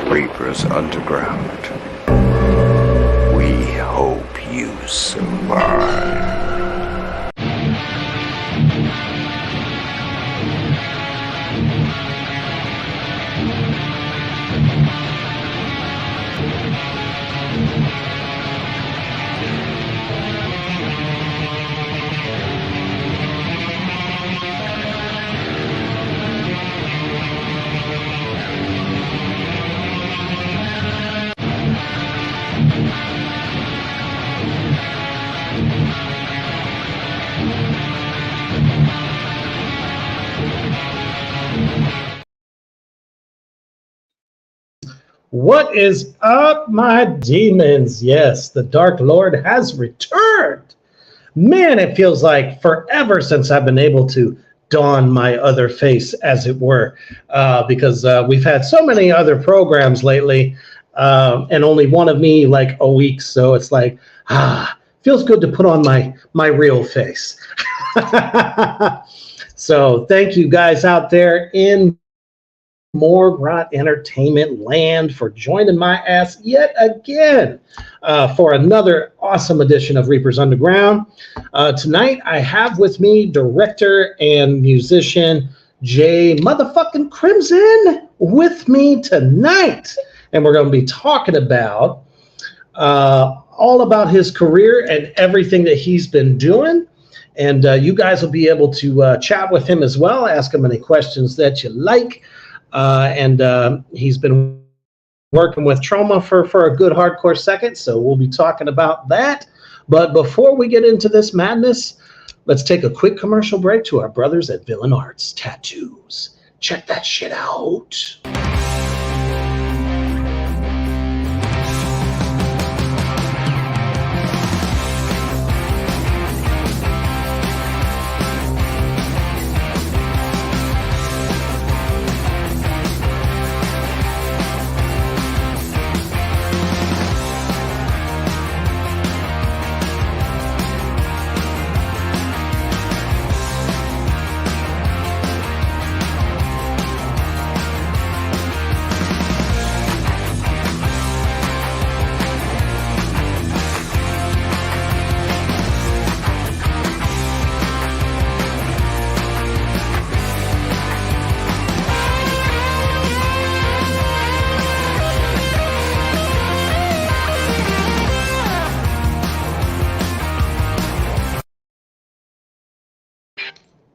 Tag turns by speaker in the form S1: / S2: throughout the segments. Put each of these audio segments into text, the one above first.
S1: Reapers Underground. We hope you survive.
S2: What is up, my demons? Yes, the Dark Lord has returned. Man, it feels like forever since I've been able to don my other face, as it were, because we've had so many other programs lately, and only one of me like a week. So it's like, feels good to put on my real face. So thank you guys out there in Morgrot Entertainment Land for joining my ass yet again for another awesome edition of Reapers Underground. Tonight I have with me director and musician Jay motherfucking Crimson with me tonight, and we're going to be talking about all about his career and everything that he's been doing. And you guys will be able to chat with him as well, ask him any questions that you like. And he's been working with Troma for a good hardcore second, so we'll be talking about that. But before we get into this madness, let's take a quick commercial break to our brothers at Villain Arts Tattoos. Check that shit out.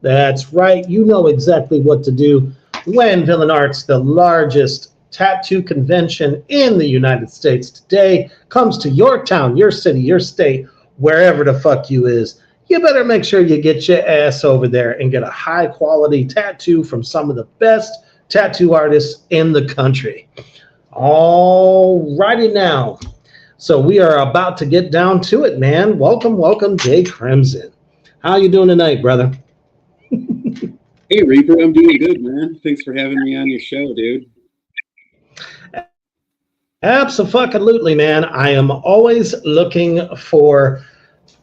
S2: That's right. You know exactly what to do when Villain Arts, the largest tattoo convention in the United States today, comes to your town, your city, your state, wherever the fuck you is. You better make sure you get your ass over there and get a high quality tattoo from some of the best tattoo artists in the country. All righty now. So we are about to get down to it, man. Welcome, Jay Crimson. How you doing tonight, brother?
S3: Hey, Reaper, I'm doing good, man. Thanks for having me on your show, dude.
S2: Absolutely, man. I am always looking for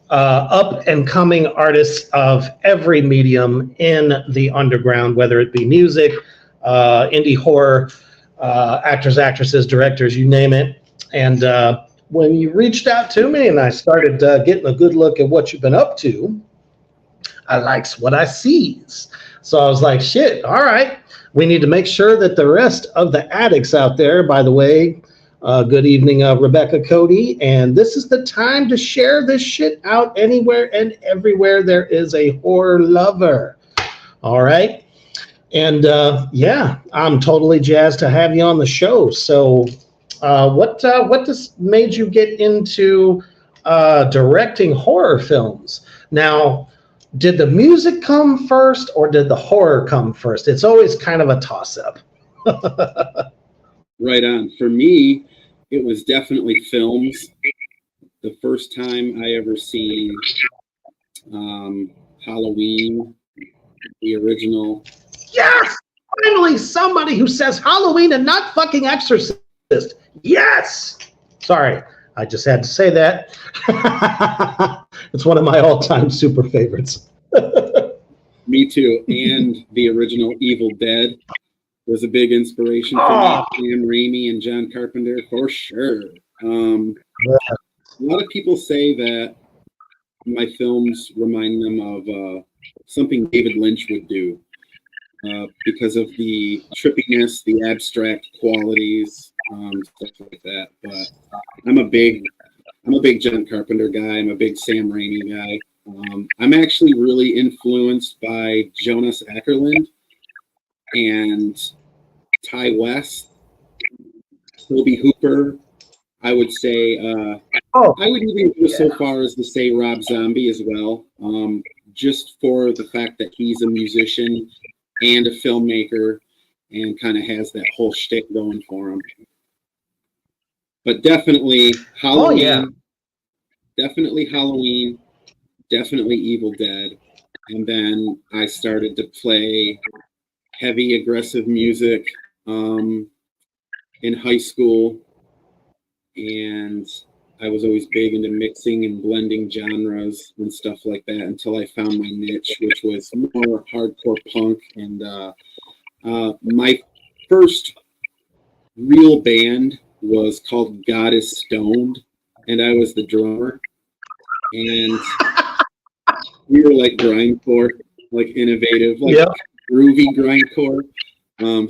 S2: up-and-coming artists of every medium in the underground, whether it be music, indie horror, actors, actresses, directors, you name it. And when you reached out to me and I started getting a good look at what you've been up to, I likes what I sees. So I was like, shit, all right. We need to make sure that the rest of the addicts out there, by the way, good evening, Rebecca Cody. And this is the time to share this shit out anywhere and everywhere there is a horror lover. All right. And yeah, I'm totally jazzed to have you on the show. So what just made you get into directing horror films? Now, did the music come first or did the horror come first? It's always kind of a toss-up.
S3: Right on. For me, it was definitely films. The first time I ever seen Halloween, the original.
S2: Yes! Finally, somebody who says Halloween and not fucking Exorcist. Yes! Sorry, I just had to say that. It's one of my all-time super favorites.
S3: Me too. And the original Evil Dead. was a big inspiration for
S2: Oh.
S3: me. Sam Raimi and John Carpenter, for sure. A lot of people say that my films remind them of something David Lynch would do because of the trippiness, the abstract qualities, stuff like that. But I'm a big John Carpenter guy. I'm a big Sam Raimi guy. I'm actually really influenced by Jonas Ackerlund and Ty West, Toby Hooper. I would say I would even go so far as to say Rob Zombie as well, just for the fact that he's a musician and a filmmaker and kind of has that whole shtick going for him. But definitely Halloween, definitely Evil Dead. And then I started to play heavy, aggressive music in high school. And I was always big into mixing and blending genres and stuff like that until I found my niche, which was more hardcore punk. And my first real band was called God is Stoned, and I was the drummer. And we were like grindcore, like innovative, like groovy grindcore,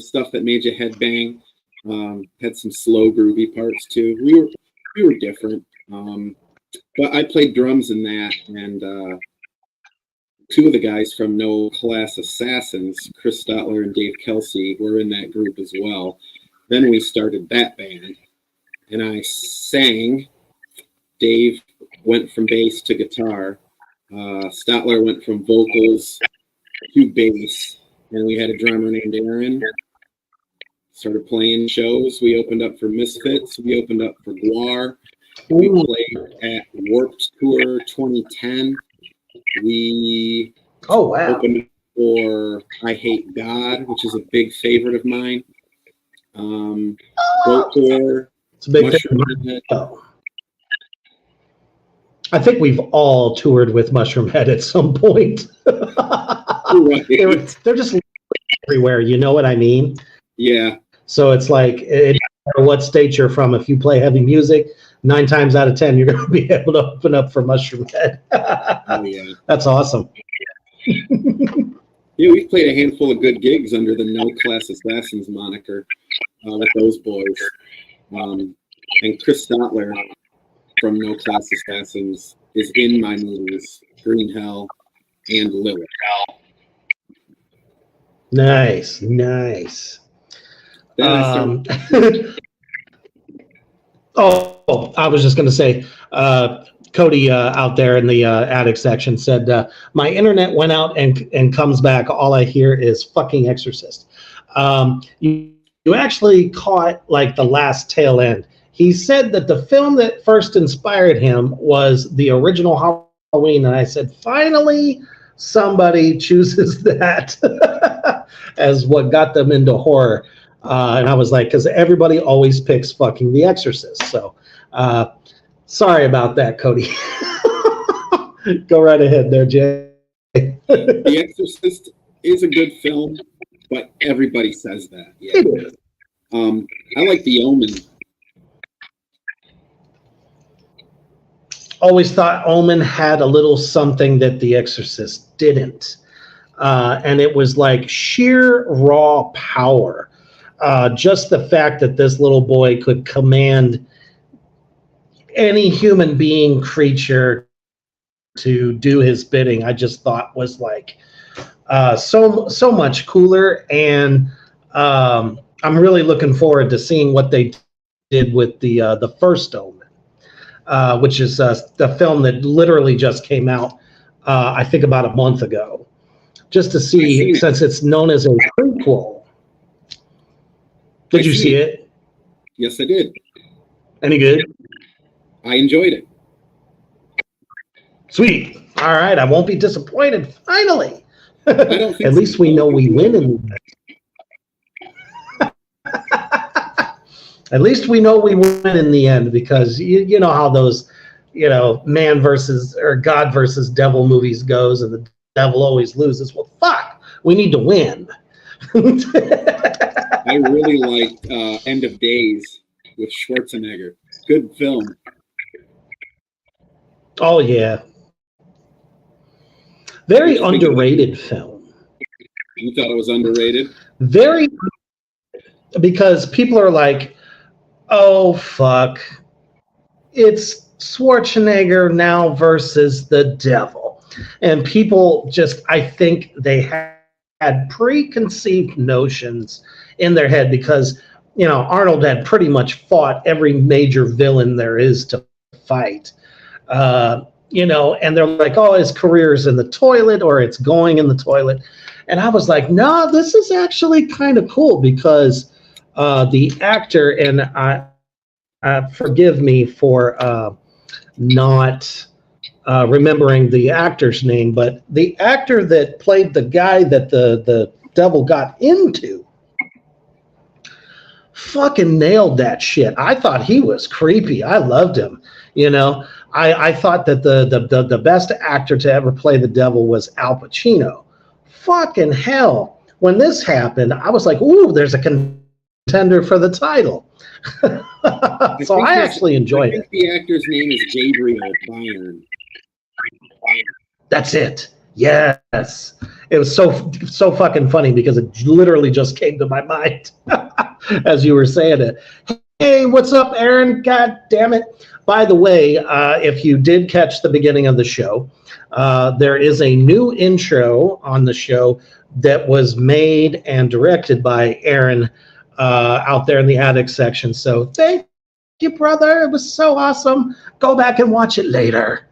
S3: stuff that made you headbang. Had some slow groovy parts too. We were different. But I played drums in that, and two of the guys from No Class Assassins, Chris Stotler and Dave Kelsey, were in that group as well. Then we started that band, and I sang. Dave went from bass to guitar. Stotler went from vocals to bass, and we had a drummer named Aaron. Started playing shows. We opened up for Misfits. We opened up for Guar. We played at Warped Tour 2010. We opened up for I Hate God, which is a big favorite of mine. Boat Tour.
S2: It's a big thing. I think we've all toured with Mushroomhead at some point.
S3: Right.
S2: They're just everywhere. You know what I mean?
S3: Yeah.
S2: So it's like, it doesn't matter what state you're from. If you play heavy music, 9 times out of 10, you're going to be able to open up for Mushroomhead.
S3: Oh, yeah.
S2: That's awesome.
S3: Yeah, we've played a handful of good gigs under the No Class Assassins moniker with those boys. And Chris Stotler from No Class Assassins is in my movies, Green Hell and Lilith.
S2: Nice. I was just going to say, Cody out there in the attic section said, my internet went out and comes back. All I hear is fucking Exorcist. You actually caught like the last tail end. He said that the film that first inspired him was the original Halloween. And I said, finally, somebody chooses that as what got them into horror. And I was like, because everybody always picks fucking The Exorcist. So sorry about that, Cody. Go right ahead there, Jay.
S3: The Exorcist is a good film, but everybody says that. Yeah.
S2: It is.
S3: I like The Omen.
S2: Always thought Omen had a little something that The Exorcist didn't. And it was like sheer raw power. Just the fact that this little boy could command any human being, creature to do his bidding, I just thought was like so much cooler. And I'm really looking forward to seeing what they did with the first Omen, which is the film that literally just came out, I think about a month ago, just to see, since it's known as a prequel. Did you see it?
S3: Yes, I did.
S2: Any good?
S3: I enjoyed it.
S2: Sweet. All right, I won't be disappointed. Finally.
S3: I don't think
S2: At least we know we win in the end. At least we know we win in the end, because you know how those, man versus or God versus devil movies goes, and the devil always loses. Well, fuck, we need to win.
S3: I really liked End of Days with Schwarzenegger. Good film.
S2: Oh yeah, very underrated film.
S3: You thought it was underrated?
S2: Very, because people are like, oh fuck, it's Schwarzenegger now versus the devil. And people just, I think they had preconceived notions in their head because, Arnold had pretty much fought every major villain there is to fight. And they're like, oh, his career's in the toilet or it's going in the toilet. And I was like, no, this is actually kind of cool because the actor, and forgive me for not remembering the actor's name, but the actor that played the guy that the devil got into fucking nailed that shit. I thought he was creepy. I loved him. I thought that the best actor to ever play the devil was Al Pacino. Fucking hell. When this happened, I was like, ooh, there's a contender for the title. So I actually enjoyed it.
S3: The actor's name is Gabriel Byrne.
S2: That's it. Yes. It was so fucking funny because it literally just came to my mind as you were saying it. Hey, what's up, Aaron? God damn it. By the way, if you did catch the beginning of the show, there is a new intro on the show that was made and directed by Aaron out there in the attic section. So thank you, brother. It was so awesome. Go back and watch it later.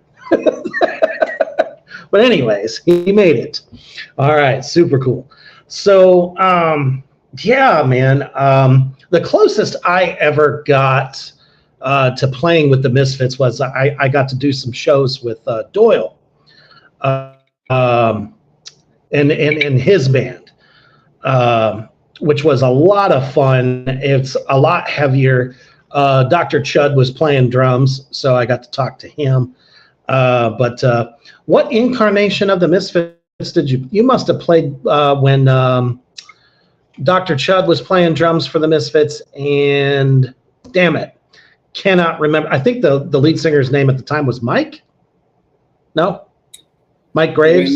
S2: But anyways, he made it. All right, super cool. So, yeah, man, the closest I ever got to playing with the Misfits was I got to do some shows with Doyle and his band, which was a lot of fun. It's a lot heavier. Dr. Chud was playing drums, so I got to talk to him. But what incarnation of the Misfits did you must have played when Dr. Chud was playing drums for the Misfits, and damn it, cannot remember. I think the lead singer's name at the time was Mike. No, Mike Graves.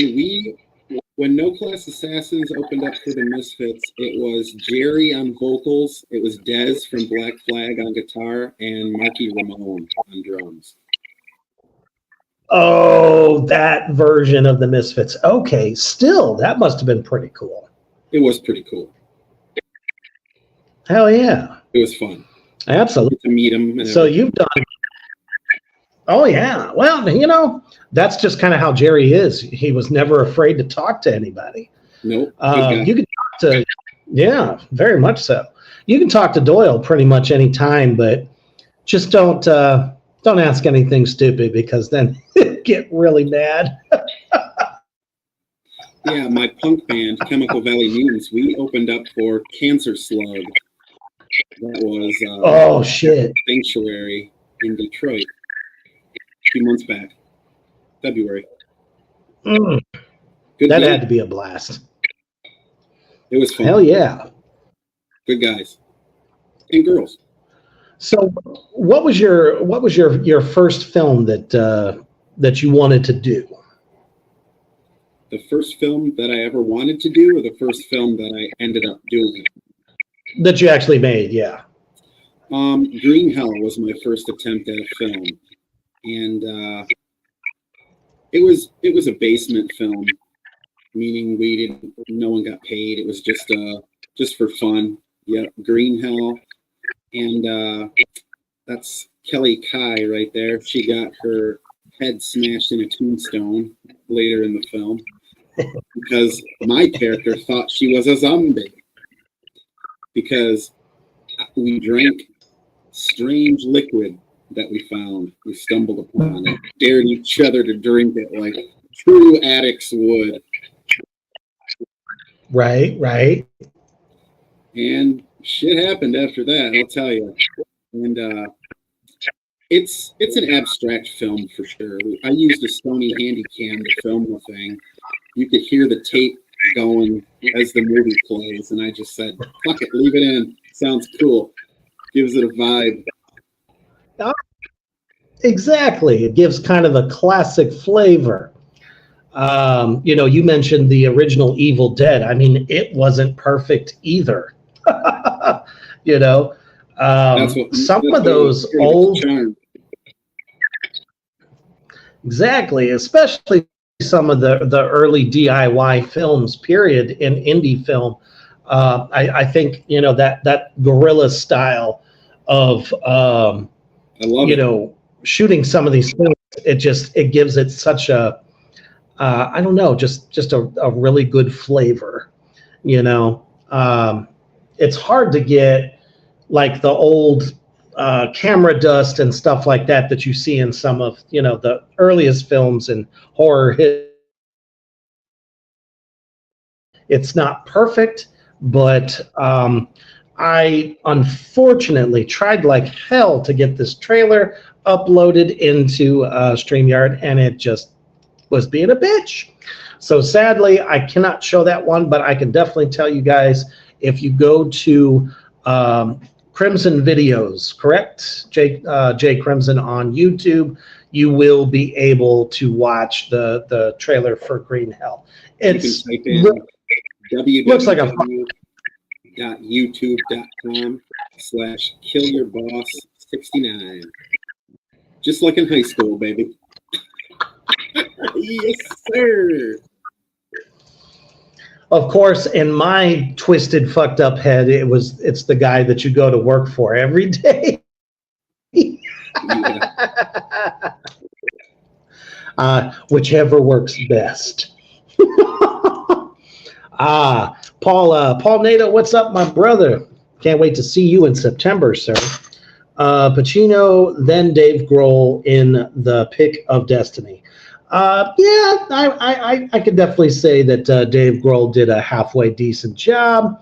S3: When No Class Assassins opened up for the Misfits, it was Jerry on vocals, it was Dez from Black Flag on guitar, and Marky Ramone on drums.
S2: Oh, that version of the Misfits. Okay, still, that must have been pretty cool.
S3: It was pretty cool.
S2: Hell yeah.
S3: It was fun.
S2: Absolutely.
S3: To meet him.
S2: So you've done. Oh, yeah. Well, that's just kind of how Jerry is. He was never afraid to talk to anybody.
S3: Nope.
S2: You can talk to, yeah, very much so. You can talk to Doyle pretty much any time, but just don't ask anything stupid because then it get really mad.
S3: Yeah, my punk band, Chemical Valley Mutants, we opened up for Cancer Slug. That was
S2: oh shit,
S3: Sanctuary in Detroit a few months back, February.
S2: That had to be a blast.
S3: It was fun.
S2: Hell yeah.
S3: Good guys and girls.
S2: So, what was your first film that you wanted to do?
S3: The first film that I ever wanted to do, or the first film that I ended up doing?
S2: That you actually made, yeah.
S3: Green Hell was my first attempt at a film, and it was a basement film, meaning no one got paid. It was just for fun. Yep, Green Hell, and that's Kelly Kai right there. She got her head smashed in a tombstone later in the film because my character thought she was a zombie. Because we drank strange liquid that we found. We stumbled upon it, dared each other to drink it like true addicts would.
S2: Right.
S3: And shit happened after that, I'll tell you. And it's an abstract film for sure. I used a Sony Handycam to film the thing. You could hear the tape going as the movie plays, and I just said, "Fuck it, leave it in. Sounds cool. Gives it a vibe."
S2: Exactly. It gives kind of a classic flavor. You mentioned the original Evil Dead. I mean, it wasn't perfect either. you know, some of those old, exactly, especially some of the early DIY films, period, in indie film. I think that guerrilla style of
S3: I love it.
S2: Shooting some of these films. It gives it such a I don't know, just a really good flavor. It's hard to get like the old camera dust and stuff like that you see in some of the earliest films and horror. It's not perfect, but I unfortunately tried like hell to get this trailer uploaded into StreamYard, and it just was being a bitch. So sadly, I cannot show that one, but I can definitely tell you guys, if you go to Crimson Videos, correct? Jay Crimson on YouTube, you will be able to watch the trailer for Green Hell. It's looks like a
S3: youtube.com/killyourboss69. Just like in high school, baby. Yes, sir.
S2: Of course, in my twisted, fucked up head, it's the guy that you go to work for every day. Whichever works best. Paul Nato, what's up, my brother? Can't wait to see you in September, sir. Pacino, then Dave Grohl in The Pick of Destiny. I could definitely say that Dave Grohl did a halfway decent job.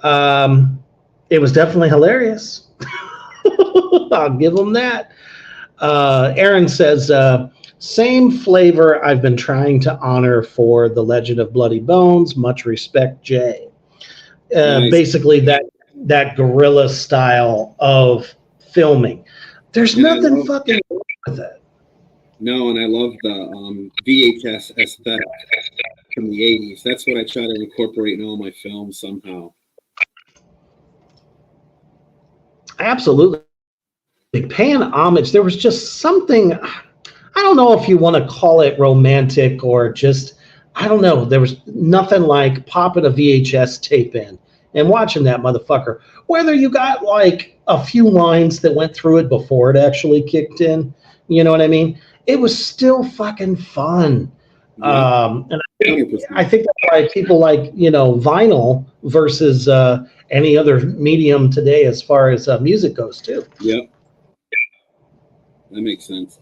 S2: It was definitely hilarious. I'll give him that. Aaron says, same flavor I've been trying to honor for The Legend of Bloody Bones. Much respect, Jay. Nice. Basically, that guerrilla style of filming. There's nothing fucking wrong with it.
S3: No, and I love the VHS aesthetic from the 80s. That's what I try to incorporate in all my films somehow.
S2: Absolutely. Paying homage. There was just something, I don't know if you want to call it romantic or just, I don't know. There was nothing like popping a VHS tape in and watching that motherfucker. Whether you got like a few lines that went through it before it actually kicked in, you know what I mean? It was still fucking fun. Yeah. And I think that's why people like, vinyl versus any other medium today as far as music goes too.
S3: Yep. That makes sense.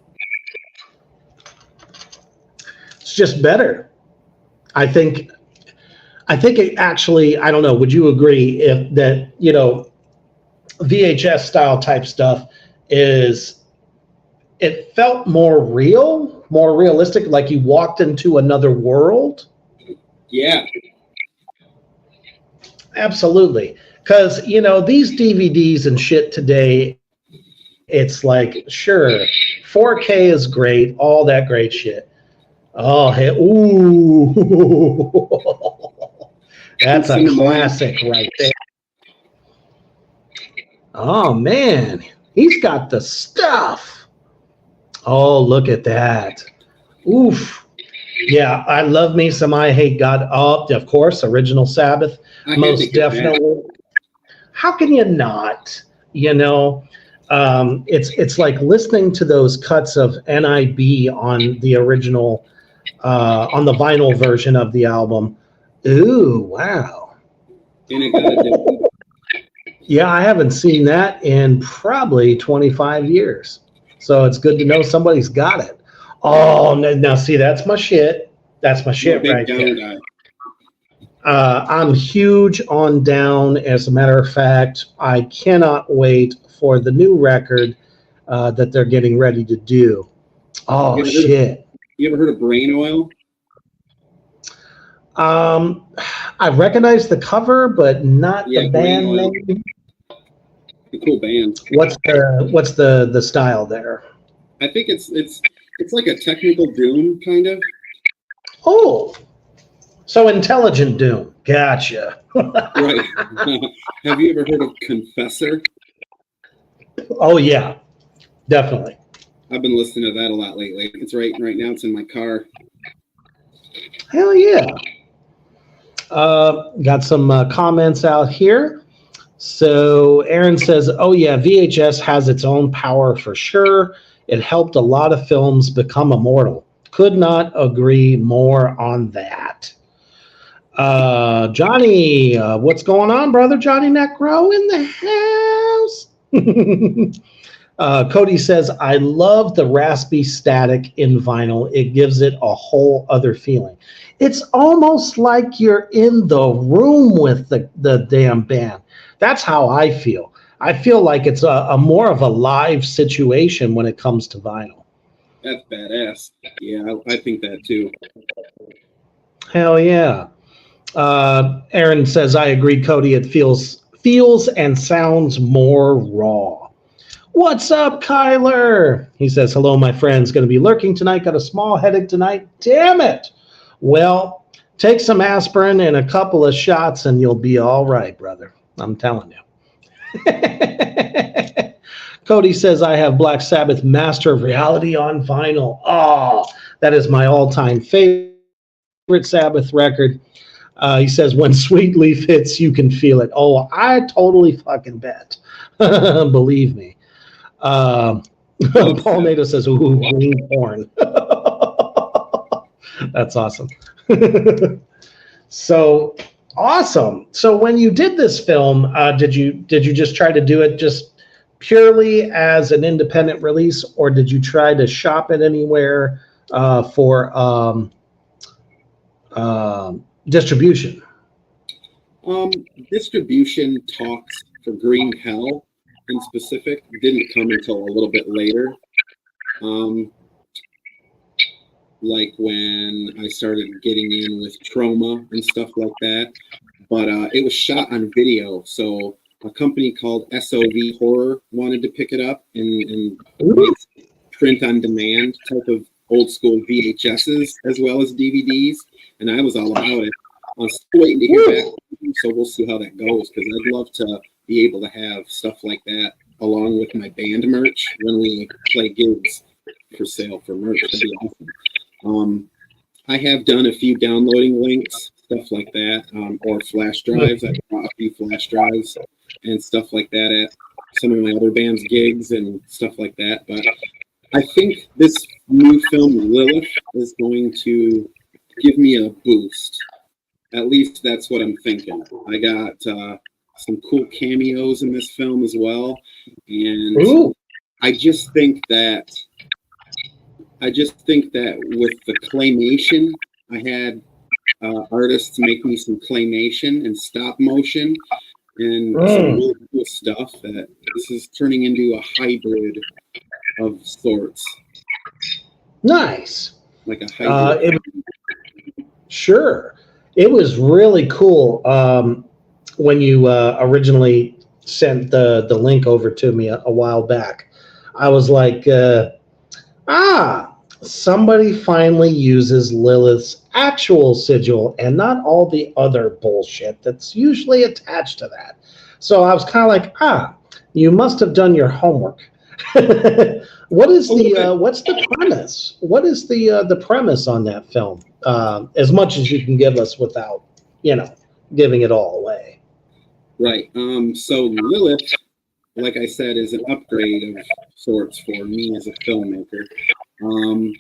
S2: It's just better. I think it actually, I don't know, would you agree if that, VHS style type stuff it felt more real, more realistic, like you walked into another world?
S3: Yeah.
S2: Absolutely. Because, these DVDs and shit today, it's like, sure, 4K is great, all that great shit. Oh, hey, ooh. That's a classic right there. Oh, man. He's got the stuff. Oh, look at that. Oof. Yeah, I love me some I Hate God. Oh, of course, Original Sabbath. Most definitely. How can you not? It's like listening to those cuts of NIB on the original, on the vinyl version of the album. Ooh, wow. Yeah, I haven't seen that in probably 25 years. So it's good to know somebody's got it. Oh, now see, that's my shit. That's my shit right there. I'm huge on Down. As a matter of fact, I cannot wait for the new record that they're getting ready to do. Oh, shit.
S3: You ever heard of Brain Oil?
S2: I recognize the cover, but not
S3: Yeah,
S2: the
S3: Grain
S2: band
S3: Oil.
S2: name.
S3: A cool band.
S2: What's the style there?
S3: I think it's like a technical doom kind of.
S2: Oh, so Intelligent Doom. Gotcha.
S3: Right. Have you ever heard of Confessor?
S2: Oh yeah, definitely.
S3: I've been listening to that a lot lately. It's right now. It's in my car.
S2: Hell yeah. Got some comments out here. So Aaron says, "Oh yeah, VHS has its own power for sure. It helped a lot of films become immortal. Could not agree more on that." Johnny, what's going on, brother? Johnny Necro in the house. Cody says, "I love the raspy static in vinyl. It gives it a whole other feeling. It's almost like you're in the room with the damn band. That's how I feel. I feel like it's a more of a live situation when it comes to vinyl."
S3: That's badass. Yeah, I think that too.
S2: Hell yeah. Aaron says, "I agree, Cody. It feels and sounds more raw." What's up, Kyler? He says, "Hello, my friends. Going to be lurking tonight. Got a small headache tonight. Damn it." Well, take some aspirin and a couple of shots and you'll be all right, brother. I'm telling you. Cody says, "I have Black Sabbath Master of Reality on vinyl. Oh, that is my all-time favorite Sabbath record." He says, "When Sweet Leaf hits, you can feel it." Oh, I totally fucking bet. Believe me. Paul Nato says, "Ooh, green porn." That's awesome. So awesome. So when you did this film, did you just try to do it just purely as an independent release, or did you try to shop it anywhere for distribution?
S3: Distribution talks for Green Hell in specific didn't come until a little bit later. Like when I started getting in with Trauma and stuff like that. But it was shot on video, so a company called SOV Horror wanted to pick it up and make print on demand type of old school VHSs as well as DVDs, and I was all about it. I'm still waiting to hear back, so we'll see how that goes, because I'd love to be able to have stuff like that along with my band merch when we play gigs for sale for merch. That'd be awesome. I have done a few downloading links, stuff like that, or flash drives. I brought a few flash drives and stuff like that at some of my other band's gigs and stuff like that. But I think this new film, Lilith, is going to give me a boost. At least that's what I'm thinking. I got some cool cameos in this film as well. And
S2: Ooh.
S3: I just think that with the claymation, I had artists make me some claymation and stop motion and some really cool stuff, that this is turning into a hybrid of sorts.
S2: Nice.
S3: Like a hybrid.
S2: Sure. It was really cool when you originally sent the link over to me a while back. I was like, somebody finally uses Lilith's actual sigil and not all the other bullshit that's usually attached to that. So I was kind of like, you must have done your homework. What's the premise? What is the premise on that film? As much as you can give us without, giving it all away.
S3: Right. So Lilith, like I said, is an upgrade of sorts for me as a filmmaker. And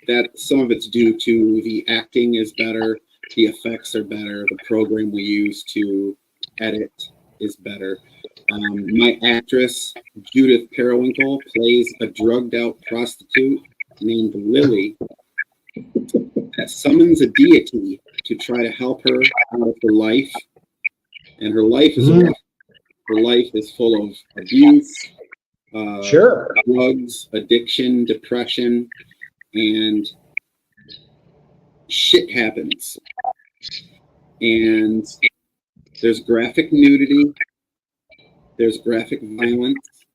S3: that some of it's due to the acting is better, the effects are better, the program we use to edit is better. My actress, Judith Periwinkle, plays a drugged out prostitute named Lily that summons a deity to try to help her out of her life. And her life is full of abuse, drugs, addiction, depression, and shit happens. And there's graphic nudity, there's graphic violence,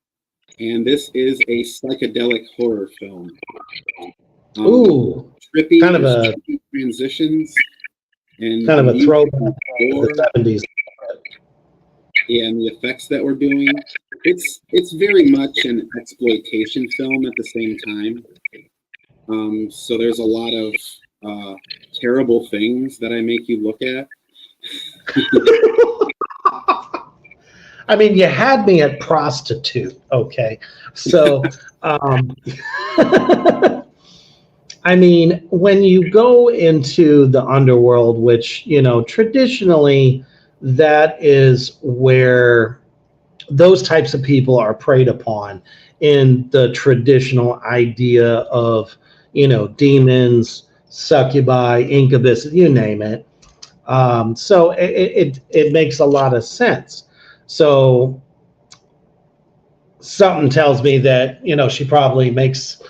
S3: and this is a psychedelic horror film.
S2: Ooh,
S3: trippy,
S2: kind of a
S3: trippy transitions, and
S2: kind of a throwback to
S3: gore,
S2: the 70s.
S3: yeah, and the effects that we're doing. It's very much an exploitation film at the same time. So there's a lot of terrible things that I make you look at.
S2: I mean, you had me at prostitute, okay? So, I mean, when you go into the underworld, which, you know, traditionally that is where those types of people are preyed upon in the traditional idea of, you know, demons, succubi, incubus, you name it. So it makes a lot of sense. So something tells me that, you know, she probably makes,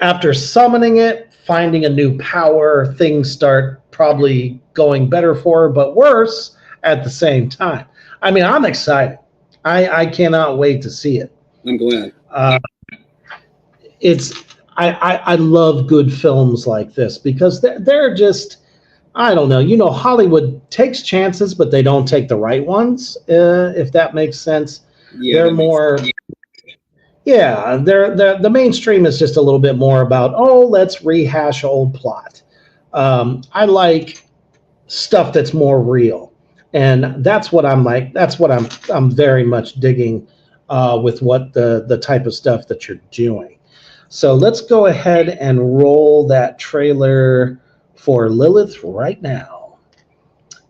S2: after summoning it, finding a new power, things start probably going better for her, but worse at the same time. I mean, I'm excited. I cannot wait to see it.
S3: I'm glad.
S2: I love good films like this because they're just, I don't know, you know, Hollywood takes chances, but they don't take the right ones, if that makes sense.
S3: Yeah,
S2: They're more, yeah, the mainstream is just a little bit more about, oh, let's rehash old plot. I like stuff that's more real. And that's what I'm like, that's what I'm very much digging with what the type of stuff that you're doing. So let's go ahead and roll that trailer for Lilith right now.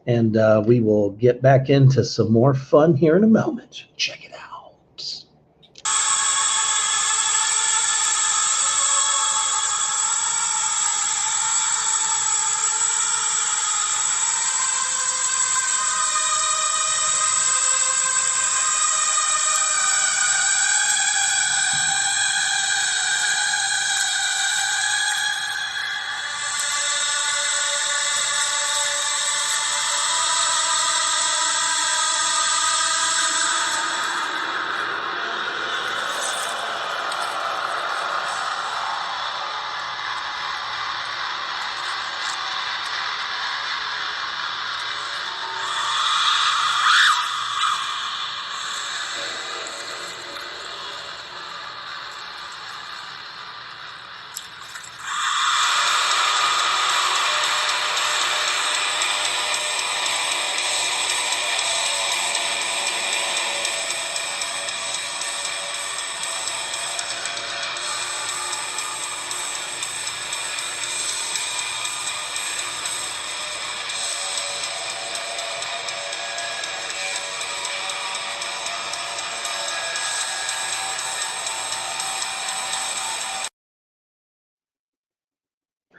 S2: And we will get back into some more fun here in a moment. Check it out.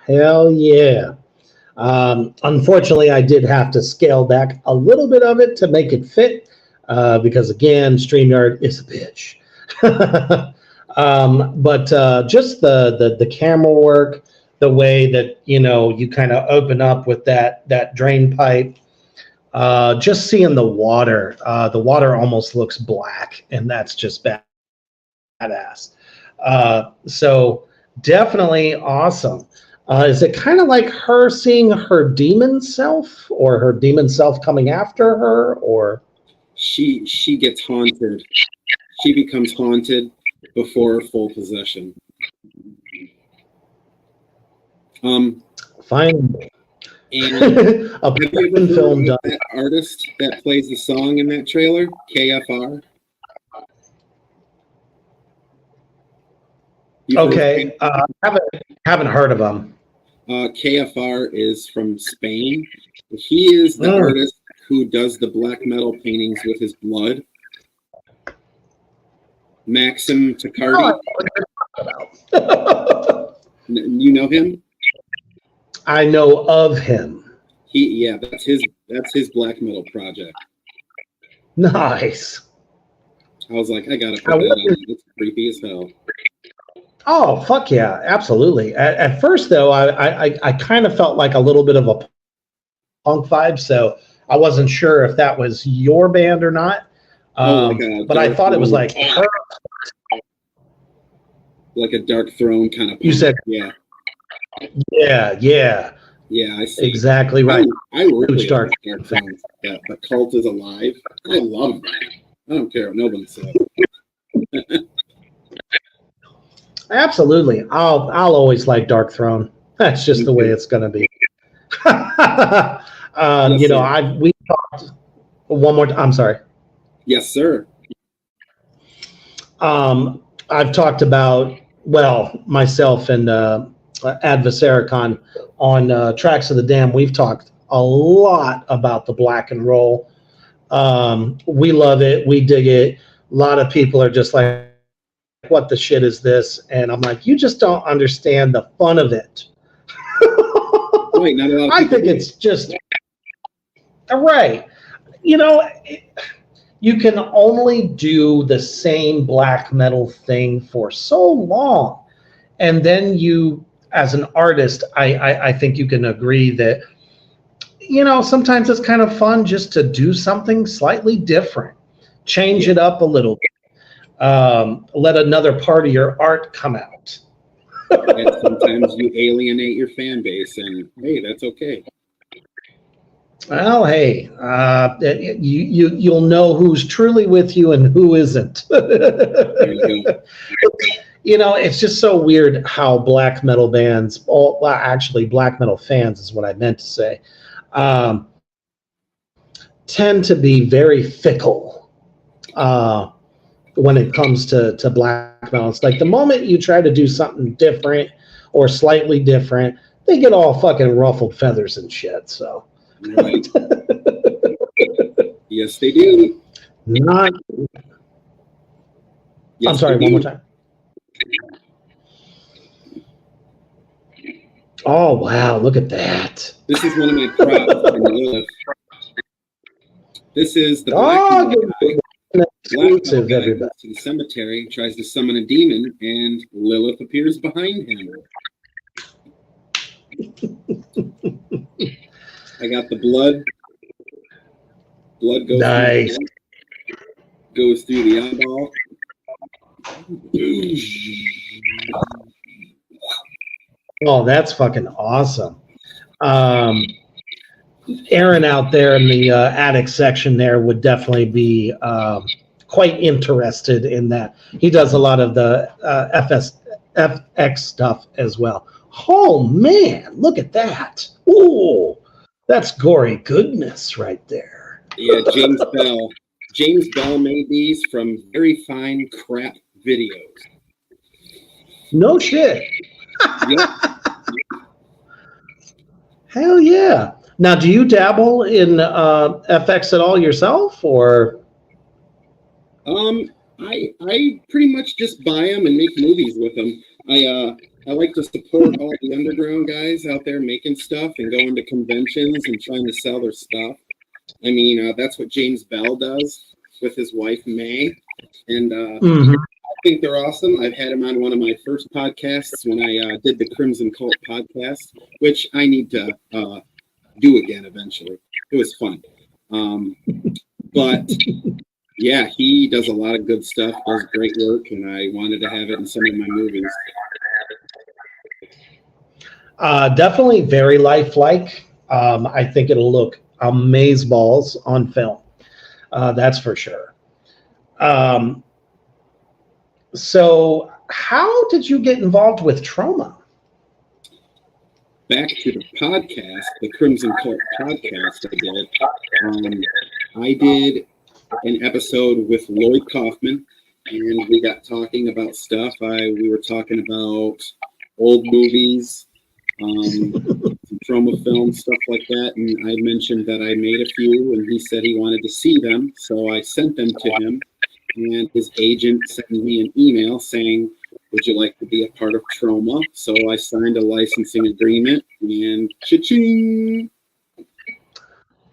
S2: Hell yeah. Unfortunately, I did have to scale back a little bit of it to make it fit because, again, StreamYard is a bitch. But just the camera work, the way that, you know, you kind of open up with that drain pipe, just seeing the water almost looks black, and that's just badass. So definitely awesome. Is it kind of like her seeing her demon self, or her demon self coming after her, or?
S3: She gets haunted. She becomes haunted before full possession.
S2: Finally.
S3: And
S2: A
S3: have you ever
S2: film
S3: heard
S2: done.
S3: of that artist that plays the song in that trailer? KFR.
S2: Okay, haven't heard of him.
S3: KFR is from Spain. He is the artist who does the black metal paintings with his blood. Maxim Tacardi. You know him?
S2: I know of him.
S3: That's his black metal project.
S2: Nice.
S3: I was like, I gotta put that on. It's creepy as hell.
S2: Oh, fuck yeah, absolutely. At first, though, I kind of felt like a little bit of a punk vibe. So I wasn't sure if that was your band or not. But I thought it was like her.
S3: Like a Dark Throne kind of punk.
S2: You said,
S3: yeah. Yeah, I see.
S2: Exactly right.
S3: I really
S2: Dark
S3: Throne. Yeah, the Cult is Alive. I love that. I don't care what nobody says.
S2: Absolutely. I'll always like Dark Throne. That's just the way it's going to be. We talked one more. I'm sorry.
S3: Yes, sir.
S2: I've talked about, myself and Adversaricon on Tracks of the Dam. We've talked a lot about the black and roll. We love it. We dig it. A lot of people are just like, what the shit is this? And I'm like, you just don't understand the fun of it.
S3: Wait, not a lot of
S2: I think it's just right. You can only do the same black metal thing for so long. And then you, as an artist, I think you can agree that, sometimes it's kind of fun just to do something slightly different, change it up a little bit, let another part of your art come out.
S3: And sometimes you alienate your fan base, and hey, that's okay.
S2: Well, hey, you'll know who's truly with you and who isn't.
S3: There you go.
S2: It's just so weird how black metal bands, black metal fans is what I meant to say, tend to be very fickle when it comes to black metal. It's like the moment you try to do something different or slightly different, they get all fucking ruffled feathers and shit. So.
S3: Right. Yes, they do.
S2: Yes, I'm sorry, one more time. Oh, wow, look at that.
S3: This is one of my props from Lilith. This is the black
S2: exclusive,
S3: guy
S2: everybody.
S3: goes to the cemetery, tries to summon a demon, and Lilith appears behind him. I got the blood. Blood goes
S2: nice.
S3: Goes through the eyeball.
S2: Oh, that's fucking awesome. Aaron out there in the attic section there would definitely be quite interested in that. He does a lot of the FX stuff as well. Oh, man, look at that. Ooh. That's gory goodness right there.
S3: Yeah, James Bell. James Bell made these from very fine crap videos.
S2: No shit.
S3: Yep.
S2: Hell yeah. Now, do you dabble in FX at all yourself, or?
S3: I pretty much just buy them and make movies with them. I like to support all the underground guys out there making stuff and going to conventions and trying to sell their stuff. I mean, that's what James Bell does with his wife, May. And I think they're awesome. I've had him on one of my first podcasts when I did the Crimson Cult podcast, which I need to do again eventually. It was fun. But yeah, he does a lot of good stuff, does great work, and I wanted to have it in some of my movies.
S2: Definitely very lifelike. I think it'll look amazeballs on film. That's for sure. So how did you get involved with Troma?
S3: Back to the podcast, the Crimson Cult podcast I did an episode with Lloyd Kaufman, and we got talking about stuff. We were talking about old movies, Troma films, stuff like that, and I mentioned that I made a few, and he said he wanted to see them, so I sent them to him, and his agent sent me an email saying, would you like to be a part of Troma? So I signed a licensing agreement, and cha-ching!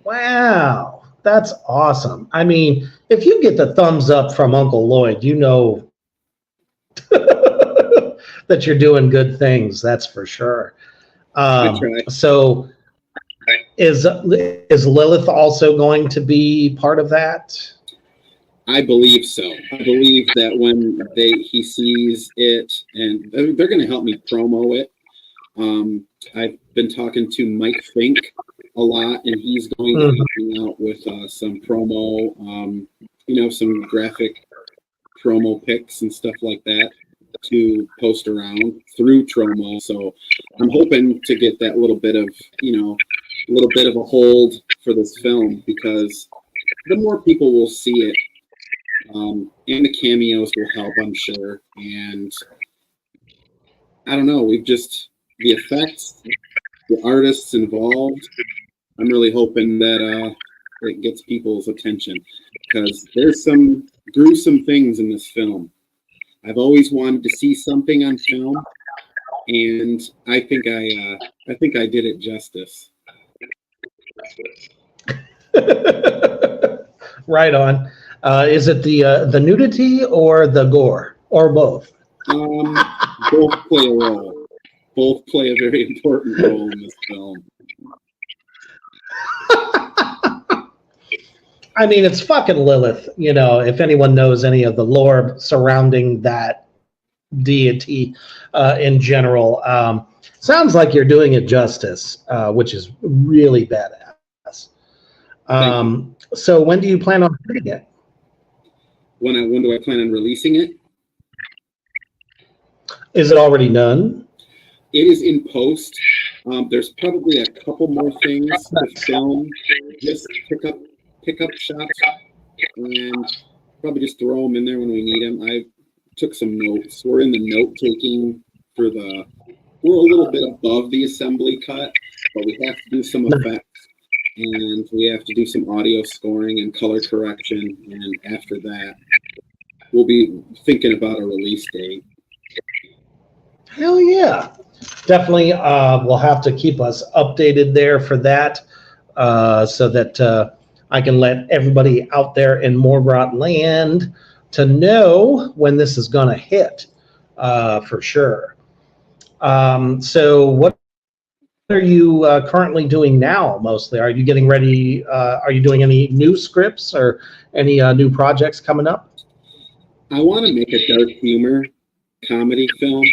S2: Wow, that's awesome. I mean, if you get the thumbs up from Uncle Lloyd, you know that you're doing good things, that's for sure. So Is Lilith also going to be part of that?
S3: I believe so. I believe that when he sees it, and they're going to help me promo it. I've been talking to Mike Fink a lot, and he's going to help me out with some promo, some graphic promo pics and stuff like that to post around through Tromo. So I'm hoping to get that little bit of a hold for this film, because the more people will see it, and the cameos will help, I'm sure. And I don't know, the effects, the artists involved, I'm really hoping that it gets people's attention, because there's some gruesome things in this film. I've always wanted to see something on film, and I think I did it justice.
S2: Right on. Is it the nudity or the gore, or both?
S3: Both play a role. Both play a very important role in this film.
S2: I mean, it's fucking Lilith, if anyone knows any of the lore surrounding that deity in general. Sounds like you're doing it justice, which is really badass. So when do you plan on shooting it?
S3: When do I plan on releasing it?
S2: Is it already done?
S3: It is in post. There's probably a couple more things to film, just pick up shots, and probably just throw them in there when we need them. I took some notes. We're in the note taking we're a little bit above the assembly cut, but we have to do some effects, and we have to do some audio scoring and color correction. And after that, we'll be thinking about a release date.
S2: Hell yeah. Definitely we'll have to keep us updated there for that, so that I can let everybody out there in Morgrot land to know when this is going to hit, for sure. So what are you currently doing now, mostly? Are you getting ready? Are you doing any new scripts or any new projects coming up?
S3: I want to make a dark humor comedy film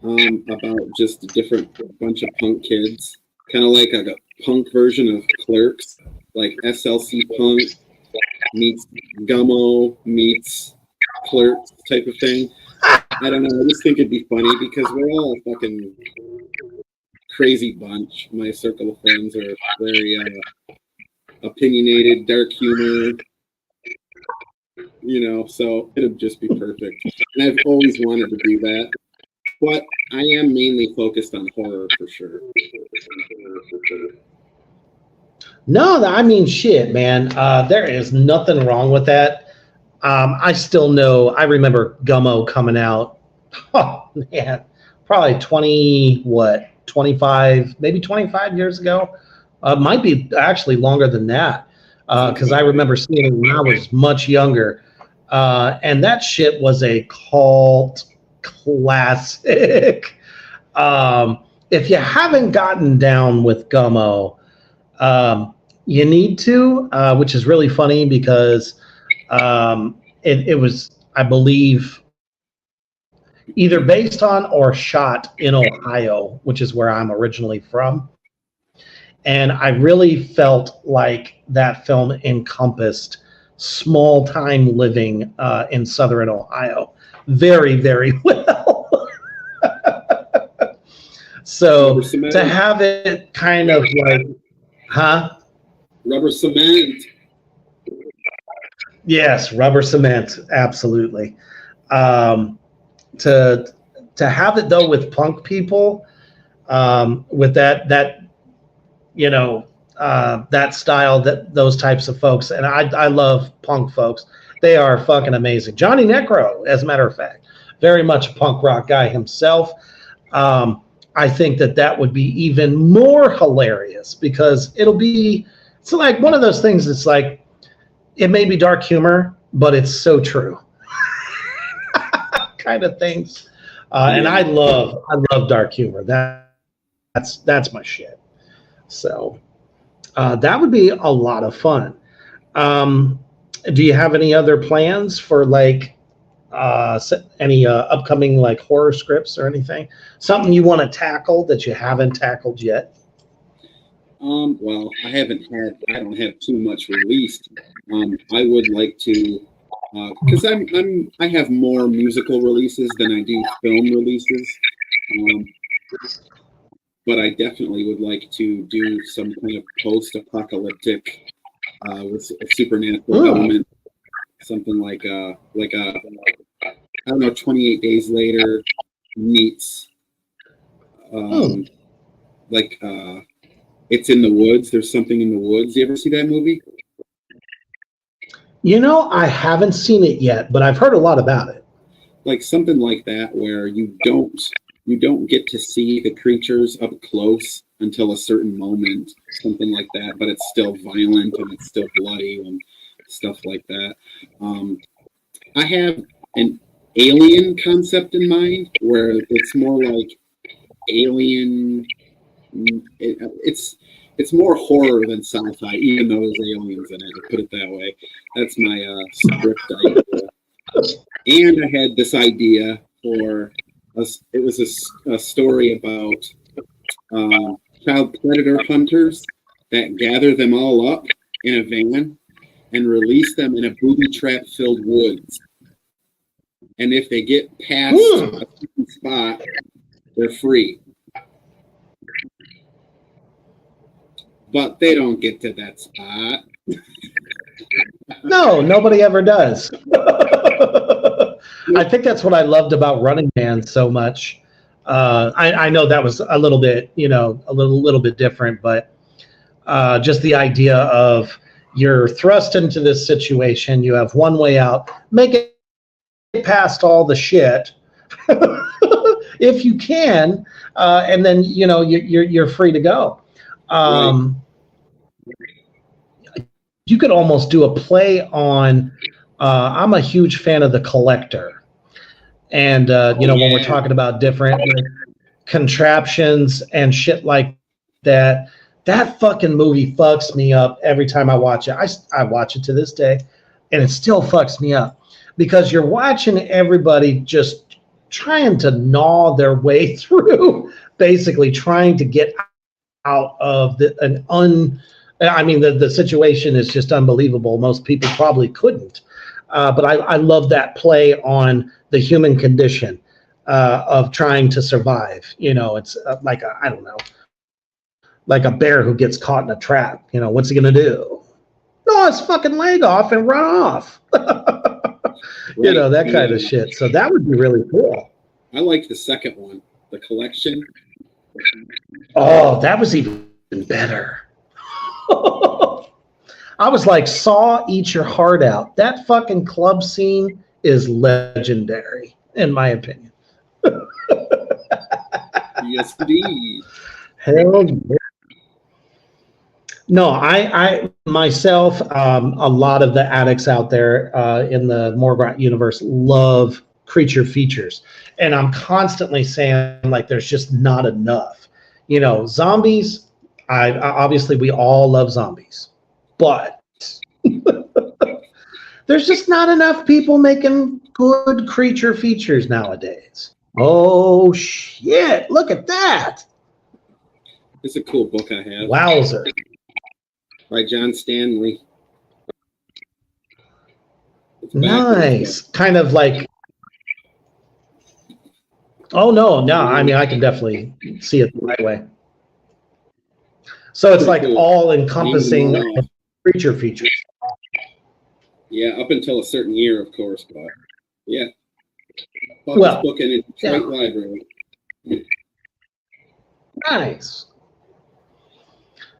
S3: about just a bunch of punk kids, kind of like a punk version of Clerks, like SLC Punk meets Gummo meets Clerks type of thing. I don't know. I just think it'd be funny because we're all a fucking crazy bunch. My circle of friends are very opinionated, dark humor, so it'd just be perfect. And I've always wanted to do that. But I am mainly focused on horror for sure.
S2: No, I mean, shit, man. There is nothing wrong with that. I remember Gummo coming out, oh, man, probably 25, maybe 25 years ago. Might be actually longer than that, because I remember seeing it when I was much younger. And that shit was a cult classic. If you haven't gotten down with Gummo, you need to, which is really funny because it was, I believe, either based on or shot in Ohio, which is where I'm originally from. And I really felt like that film encompassed small time living in Southern Ohio very, very well. So to have it kind of like,
S3: Rubber cement.
S2: Yes, rubber cement, absolutely. To have it though with punk people, with that style, those types of folks, and I love punk folks. They are fucking amazing. Johnny Necro, as a matter of fact, very much a punk rock guy himself. I think that would be even more hilarious because it's like one of those things that's like, it may be dark humor, but it's so true kind of things. And I love dark humor. That's my shit. So That would be a lot of fun. Do you have any other plans for like any upcoming like horror scripts or anything? Something you want to tackle that you haven't tackled yet?
S3: Well, I don't have too much released. I would like to, because I have more musical releases than I do film releases. But I definitely would like to do some kind of post-apocalyptic with a supernatural element, something like I don't know, 28 Days Later meets like It's in the Woods. There's Something in the Woods. You ever see that movie?
S2: You know, I haven't seen it yet, but I've heard a lot about it.
S3: Like something like that, where you don't get to see the creatures up close until a certain moment, something like that. But it's still violent and it's still bloody and stuff like that. I have an alien concept in mind where it's more like Alien. It's more horror than sci-fi, even though there's aliens in it. To put it that way, that's my script idea. And I had this idea for us. It was a story about child predator hunters that gather them all up in a van and release them in a booby trap filled woods. And if they get past a certain spot, they're free. But they don't get to that spot.
S2: No, nobody ever does. I think that's what I loved about Running Man so much. I know that was a little bit, a little bit different, but just the idea of you're thrust into this situation, you have one way out, make it past all the shit if you can, and then you're free to go.
S3: Right.
S2: You could almost do a play on. I'm a huge fan of The Collector, and when we're talking about different contraptions and shit like that, that fucking movie fucks me up every time I watch it. I watch it to this day, and it still fucks me up because you're watching everybody just trying to gnaw their way through, basically trying to get out of the situation is just unbelievable. Most people probably couldn't. But I love that play on the human condition of trying to survive. It's like like a bear who gets caught in a trap. What's he going to do? Gnaw his fucking leg off and run off. That kind of shit. So that would be really cool.
S3: I like the second one, The Collection.
S2: Oh, that was even better. I was like, Saw, eat your heart out. That fucking club scene is legendary, in my opinion.
S3: Yes, indeed.
S2: Hell yeah. No, I myself, a lot of the addicts out there in the Morgrat universe love creature features. And I'm constantly saying, like, there's just not enough. Zombies, obviously we all love zombies. But there's just not enough people making good creature features nowadays. Oh, shit. Look at that.
S3: It's a cool book I have.
S2: Wowzer.
S3: By John Stanley.
S2: Nice. Kind of like... Oh, no. I mean, I can definitely see it the right way. So it's like all-encompassing creature features.
S3: Yeah, up until a certain year, of course, but yeah.
S2: Bought this
S3: book in a Detroit library.
S2: Nice.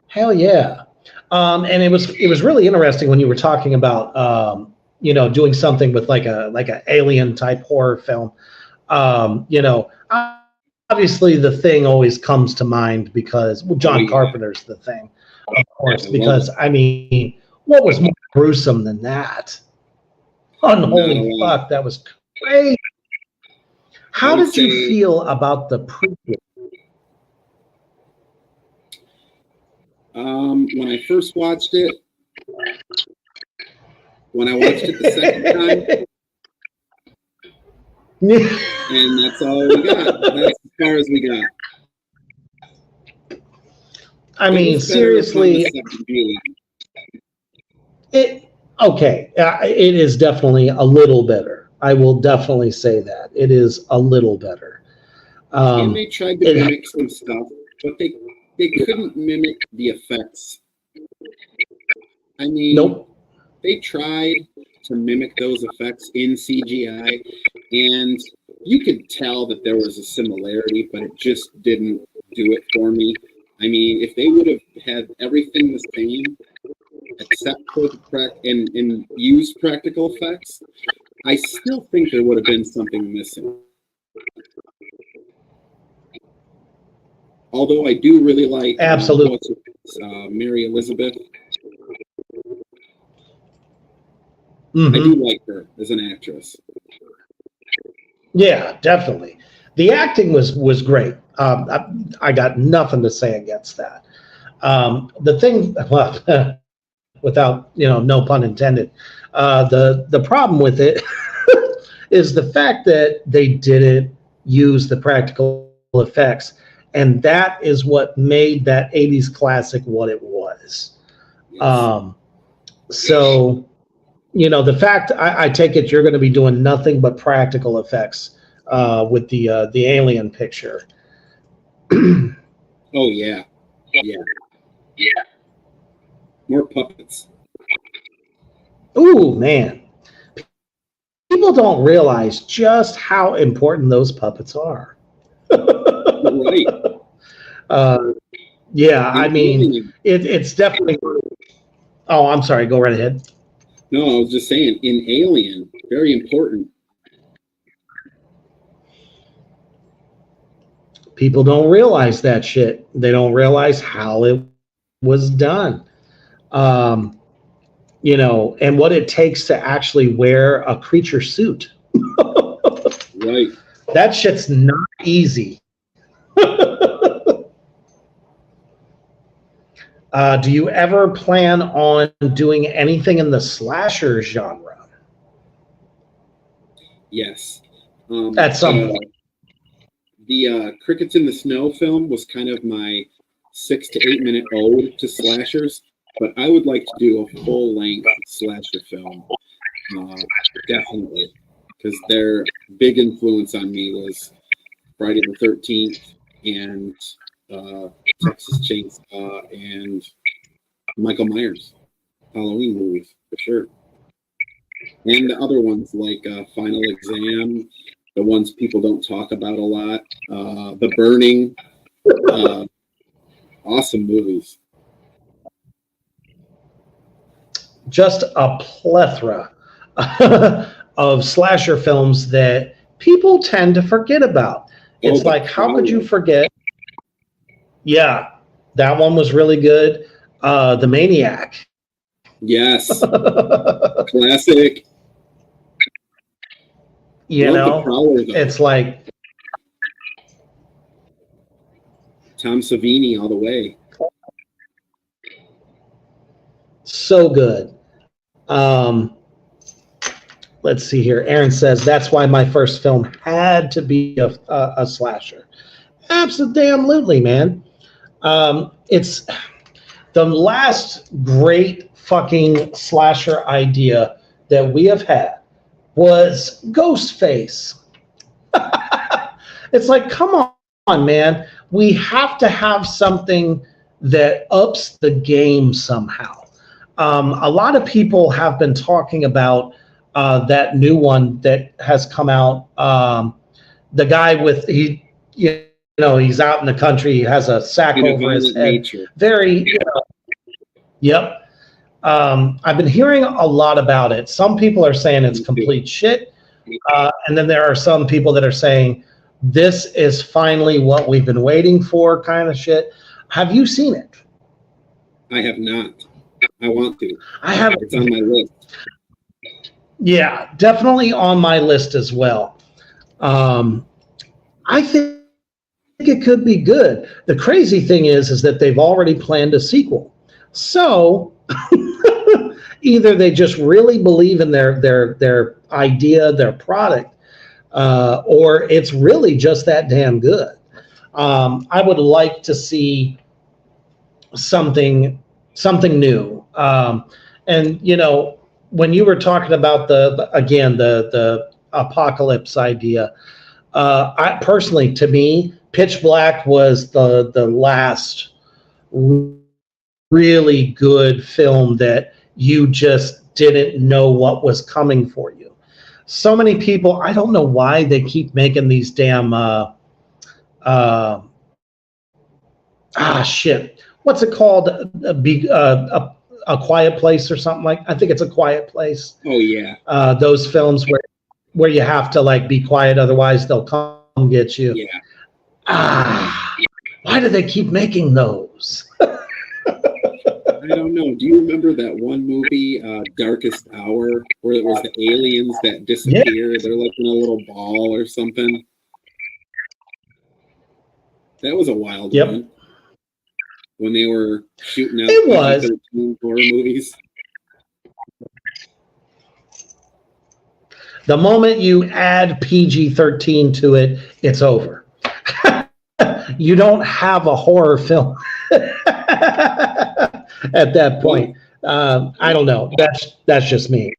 S2: Hell yeah. And it was really interesting when you were talking about doing something with like a alien type horror film. Obviously the Thing always comes to mind because John Carpenter's The Thing, of course, because I mean, what was more gruesome than that? Unholy fuck, that was crazy. How did you feel about the prequel?
S3: When I first watched it, when I watched it the second time, and that's all we got. That's as far as we got.
S2: I mean, seriously, it is definitely a little better. I will definitely say that it is a little better.
S3: And they tried to mimic some stuff, but they couldn't mimic the effects. I mean,
S2: nope.
S3: They tried to mimic those effects in CGI, and you could tell that there was a similarity, but it just didn't do it for me. I mean, if they would have had everything the same, except for and used practical effects, I still think there would have been something missing. Although I do really like
S2: absolutely
S3: Mary Elizabeth.
S2: Mm-hmm.
S3: I do like her as an actress.
S2: Yeah, definitely. The acting was great. I got nothing to say against that. The thing, well, without no pun intended, the problem with it is the fact that they didn't use the practical effects, and that is what made that 80s classic what it was. Yes. So, the fact I take it you're going to be doing nothing but practical effects with the alien picture.
S3: Oh yeah. More puppets.
S2: Ooh, man. People don't realize just how important those puppets are.
S3: Right.
S2: Yeah, I mean, it's definitely. Oh, I'm sorry. Go right ahead.
S3: No, I was just saying, in Alien, very important.
S2: People don't realize that shit. They don't realize how it was done. And what it takes to actually wear a creature suit.
S3: Right.
S2: That shit's not easy. Do you ever plan on doing anything in the slasher genre?
S3: Yes.
S2: At some point.
S3: The Crickets in the Snow film was kind of my 6 to 8 minute ode to slashers, but I would like to do a full-length slasher film. Definitely. Because their big influence on me was Friday the 13th and Texas Chainsaw and Michael Myers Halloween movies for sure, and the other ones like Final Exam, the ones people don't talk about a lot, The Burning, awesome movies.
S2: Just a plethora of slasher films that people tend to forget about. It's like, how could you forget? Yeah, that one was really good. The Maniac.
S3: Yes. Classic.
S2: It's like
S3: Tom Savini all the way.
S2: So good. Let's see here. Aaron says, that's why my first film had to be a slasher. Absolutely, man. It's the last great fucking slasher idea that we have had was Ghostface. It's like, come on, man. We have to have something that ups the game somehow. A lot of people have been talking about that new one that has come out. The guy with he's out in the country. He has a sack over his head. Nature. Very, yep. I've been hearing a lot about it. Some people are saying it's complete shit. And then there are some people that are saying this is finally what we've been waiting for kind of shit. Have you seen it?
S3: I have not. I want to.
S2: I have.
S3: It's on my list.
S2: Yeah, definitely on my list as well. I think it could be good. The crazy thing is that they've already planned a sequel. So either they just really believe in their idea, their product, or it's really just that damn good. I would like to see something new. And you know, when you were talking about the apocalypse idea, I personally, to me, Pitch Black was the last really good film that you just didn't know what was coming for you. So many people, I don't know why they keep making these damn shit. What's it called? A Quiet Place or something like. I think it's A Quiet Place.
S3: Oh yeah.
S2: Those films where you have to like be quiet, otherwise they'll come get you.
S3: Yeah.
S2: Why do they keep making those?
S3: I don't know. Do you remember that one movie, Darkest Hour, where it was the aliens that disappear? Yeah. They're like in a little ball or something. That was a wild one. When they were shooting out PG-13 horror movies.
S2: The moment you add PG-13 to it, it's over. You don't have a horror film at that point. I don't know. That's just me.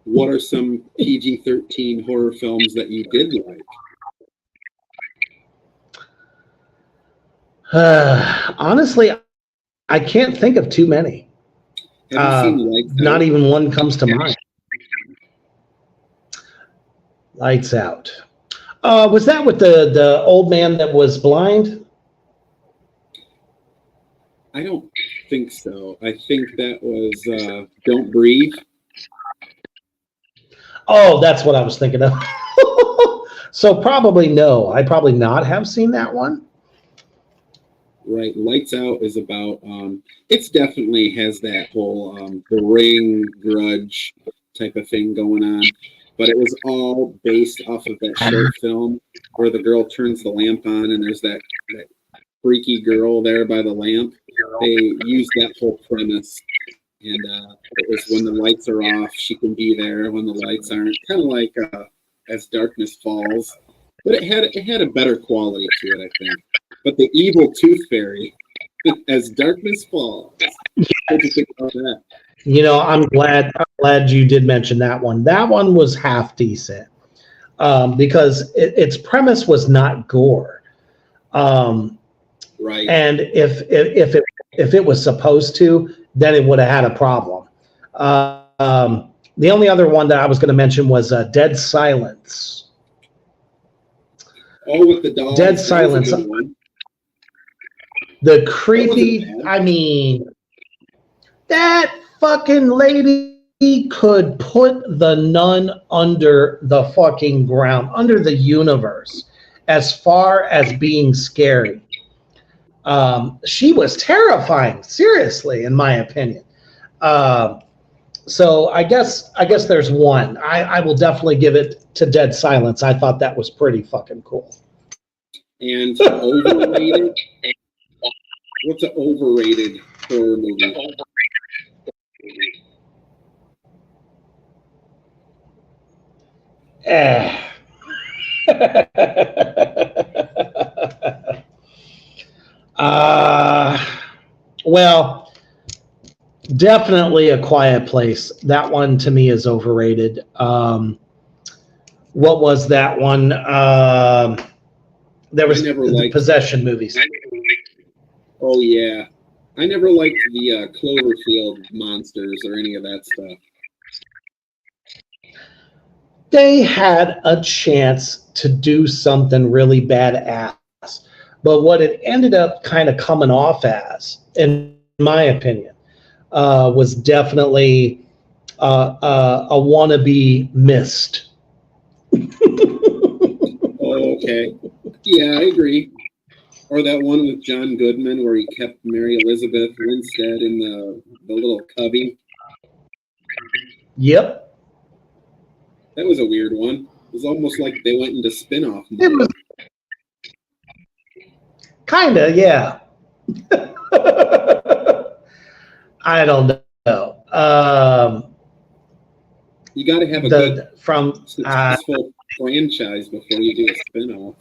S3: What are some PG-13 horror films that you did like?
S2: Honestly, I can't think of too many.
S3: Have you seen Lights Out?
S2: Not even one comes to mind. Lights Out. Was that with the old man that was blind?
S3: I don't think so. I think that was Don't Breathe.
S2: Oh, that's what I was thinking of. So probably no. I probably not have seen that one.
S3: Right. Lights Out is about, it's definitely has that whole The Ring, Grudge type of thing going on. But it was all based off of that short film where the girl turns the lamp on and there's that freaky girl there by the lamp. They used that whole premise. And it was when the lights are off, she can be there. When the lights aren't, kind of like As Darkness Falls. But it had a better quality to it, I think. But the evil Tooth Fairy, As Darkness Falls. What do you think about that?
S2: You know, I'm glad you did mention that one. That one was half decent because its premise was not gore.
S3: Right.
S2: And if it was supposed to, then it would have had a problem. The only other one that I was going to mention was Dead Silence.
S3: Oh, with the dolls.
S2: Dead Silence. The creepy, I mean, that fucking lady could put the nun under the fucking ground, under the universe, as far as being scary. She was terrifying, seriously, in my opinion. So I guess there's one. I will definitely give it to Dead Silence. I thought that was pretty fucking cool.
S3: And overrated? What's an overrated horror movie?
S2: Well, definitely A Quiet Place. That one to me is overrated. What was that one? There was the Possession movies.
S3: Oh yeah, I never liked the Cloverfield monsters or any of that stuff.
S2: They had a chance to do something really badass, but what it ended up kind of coming off as, in my opinion, was definitely a wannabe Mist.
S3: Oh, okay. Yeah, I agree. Or that one with John Goodman where he kept Mary Elizabeth Winstead in the little cubby.
S2: Yep.
S3: That was a weird one. It was almost like they went into spin-off mode.
S2: Kinda, yeah. I don't know.
S3: You got to have a good successful franchise before you do a spin-off.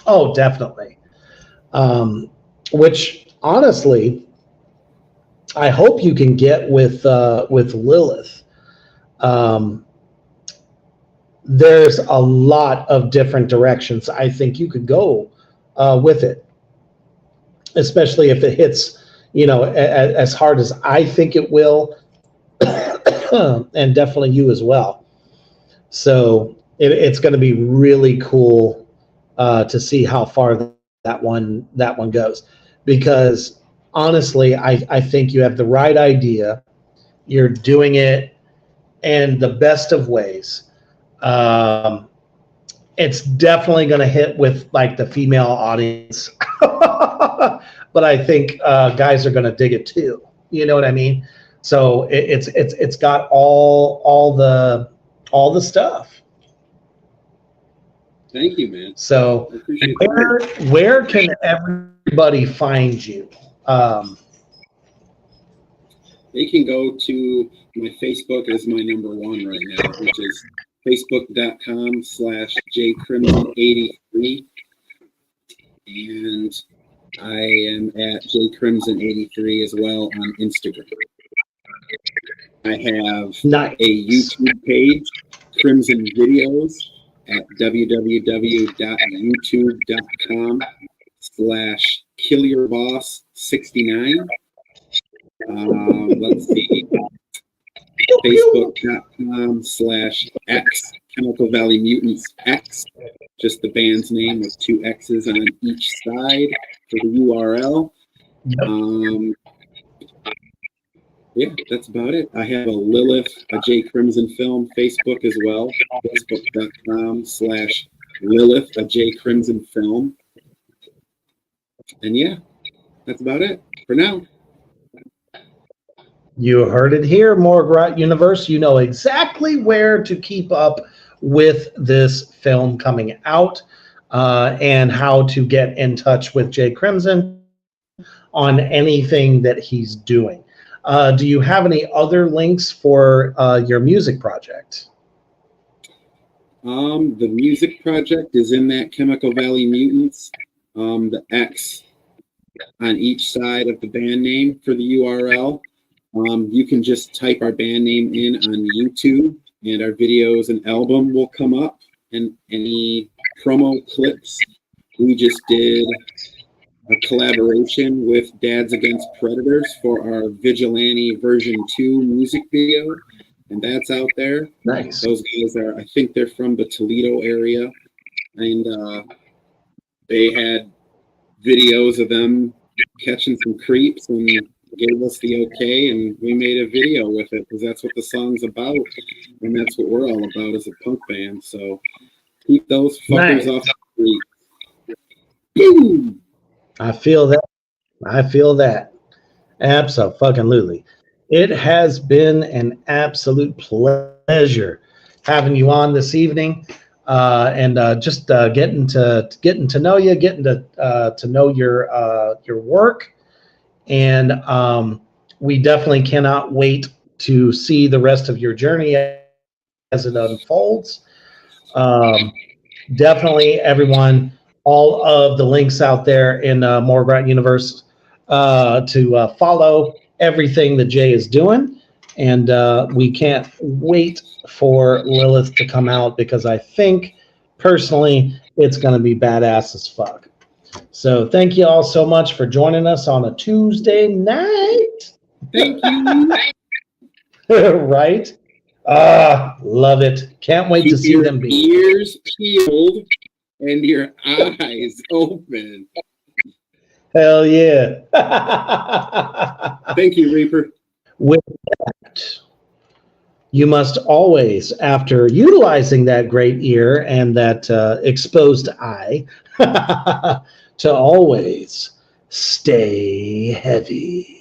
S2: Oh, definitely. Which honestly, I hope you can get with Lilith. There's a lot of different directions I think you could go with it, especially if it hits, as hard as I think it will, and definitely you as well. So it's going to be really cool to see how far that one goes, because honestly, I think you have the right idea. You're doing it in the best of ways. It's definitely going to hit with like the female audience, but I think guys are going to dig it too. You know what I mean? So it's got all the stuff.
S3: Thank you, man.
S2: So where can everybody find you?
S3: They can go to my Facebook is my number one right now, which is facebook.com/jcrimson83. And I am at jcrimson83 as well on Instagram. I have a YouTube page, Crimson Videos, at www.youtube.com/killyourboss69. Let's see. Facebook.com/X Chemical Valley Mutants X, just the band's name with 2 X's on each side for the URL. Yeah, that's about it. I have a Lilith, a J Crimson Film Facebook as well. Facebook.com/Lilith, a J Crimson Film. And yeah, that's about it for now.
S2: You heard it here, Morgrot Universe. You know exactly where to keep up with this film coming out, and how to get in touch with J Crimson on anything that he's doing. Do you have any other links for your music project?
S3: The music project is in that Chemical Valley Mutants. The X on each side of the band name for the URL. You can just type our band name in on YouTube, and our videos and album will come up, and any promo clips. We just did a collaboration with Dads Against Predators for our Vigilante version 2 music video, and that's out there.
S2: Nice.
S3: Those guys I think they're from the Toledo area, and they had videos of them catching some creeps and gave us the okay, and we made a video with it because that's what the song's about, and that's what we're all about as a punk band. So keep those fuckers off the street. Boom!
S2: I feel that. Absolutely. It has been an absolute pleasure having you on this evening, and just getting to know you, getting to know your work, and we definitely cannot wait to see the rest of your journey as it unfolds. Definitely, everyone. All of the links out there in Morgrot Universe to follow everything that Jay is doing. And we can't wait for Lilith to come out, because I think, personally, it's going to be badass as fuck. So thank you all so much for joining us on a Tuesday night.
S3: Thank you.
S2: Right? Love it. Can't wait to see them be.
S3: Ears peeled and your eyes open.
S2: Hell yeah.
S3: Thank you, Reaper.
S2: With that, you must always, after utilizing that great ear and that exposed eye, to always stay heavy.